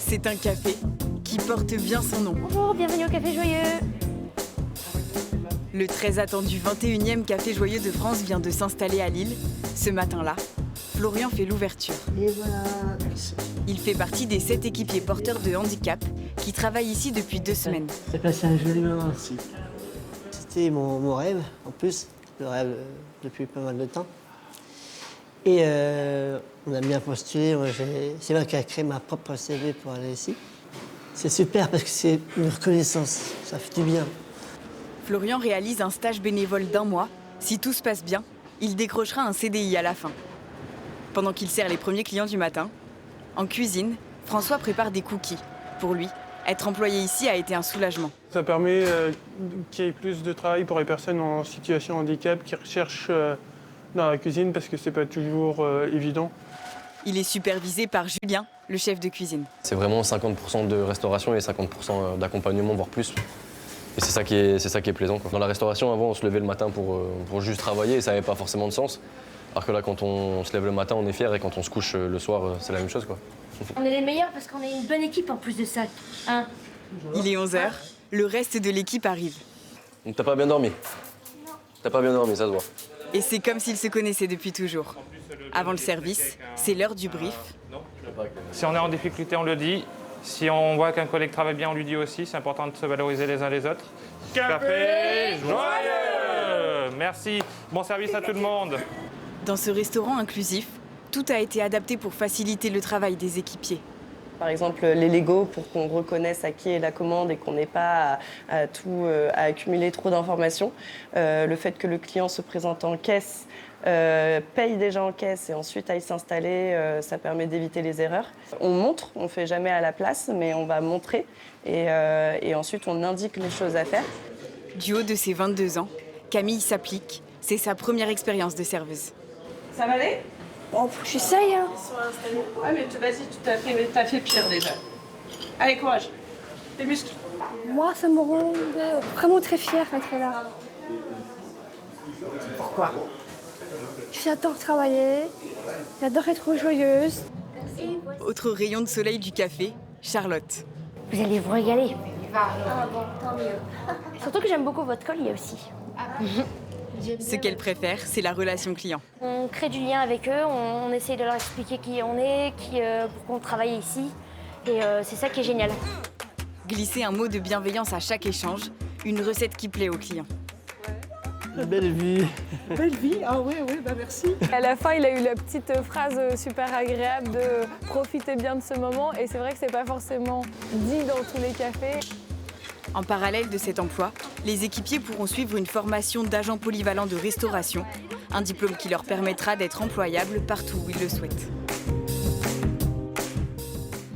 C'est un café qui porte bien son nom. Bonjour, bienvenue au Café Joyeux. Le très attendu 21e Café Joyeux de France vient de s'installer à Lille. Ce matin-là, Florian fait l'ouverture. Et voilà, merci. Il fait partie des 7 équipiers porteurs de handicap qui travaillent ici depuis 2 semaines. Ça passe un joli moment aussi. C'était mon rêve, en plus, le rêve depuis pas mal de temps. Et on a bien postulé. C'est moi qui ai créé ma propre CV pour aller ici. C'est super parce que c'est une reconnaissance, ça fait du bien. Florian réalise un stage bénévole d'1 mois. Si tout se passe bien, il décrochera un CDI à la fin. Pendant qu'il sert les premiers clients du matin, en cuisine, François prépare des cookies. Pour lui, être employé ici a été un soulagement. Ça permet qu'il y ait plus de travail pour les personnes en situation de handicap qui recherchent dans la cuisine parce que c'est pas toujours évident. Il est supervisé par Julien, le chef de cuisine. C'est vraiment 50% de restauration et 50% d'accompagnement, voire plus. Et c'est ça qui est plaisant, quoi. Dans la restauration, avant, on se levait le matin pour juste travailler et ça n'avait pas forcément de sens. Alors que là, quand on se lève le matin, on est fier et quand on se couche le soir, c'est la même chose, quoi. On est les meilleurs parce qu'on est une bonne équipe en plus de ça. Hein? Il est 11h, le reste de l'équipe arrive. Donc t'as pas bien dormi? Non. T'as pas bien dormi, ça se voit. Et c'est comme s'ils se connaissaient depuis toujours. Avant le service, c'est l'heure du brief. Si on est en difficulté, on le dit. Si on voit qu'un collègue travaille bien, on lui dit aussi. C'est important de se valoriser les uns les autres. Café Joyeux! Merci. Bon service à tout le monde. Dans ce restaurant inclusif, tout a été adapté pour faciliter le travail des équipiers. Par exemple, les Legos, pour qu'on reconnaisse à qui est la commande et qu'on n'ait pas à accumuler trop d'informations. Le fait que le client se présente en caisse, paye déjà en caisse et ensuite aille s'installer, ça permet d'éviter les erreurs. On montre, on ne fait jamais à la place, mais on va montrer et ensuite on indique les choses à faire. Du haut de ses 22 ans, Camille s'applique. C'est sa première expérience de serveuse. Ça va aller? Oh, j'essaye, hein. Ouais, mais vas-y, t'as fait pire déjà. Allez, courage. Tes muscles. Moi, ça me rend vraiment très fière d'être là. Pourquoi? J'adore travailler, j'adore être joyeuse. Autre rayon de soleil du café, Charlotte. Vous allez vous régaler. Ah bon, tant mieux. Surtout que j'aime beaucoup votre collier aussi. Ce qu'elle préfère, c'est la relation client. On crée du lien avec eux, on essaye de leur expliquer qui on est, pourquoi on travaille ici. Et c'est ça qui est génial. Glisser un mot de bienveillance à chaque échange, une recette qui plaît aux clients. Belle vie. Belle vie, ah oui, bah merci. À la fin, il a eu la petite phrase super agréable de « profitez bien de ce moment » et c'est vrai que c'est pas forcément dit dans tous les cafés. En parallèle de cet emploi, les équipiers pourront suivre une formation d'agent polyvalent de restauration, un diplôme qui leur permettra d'être employables partout où ils le souhaitent.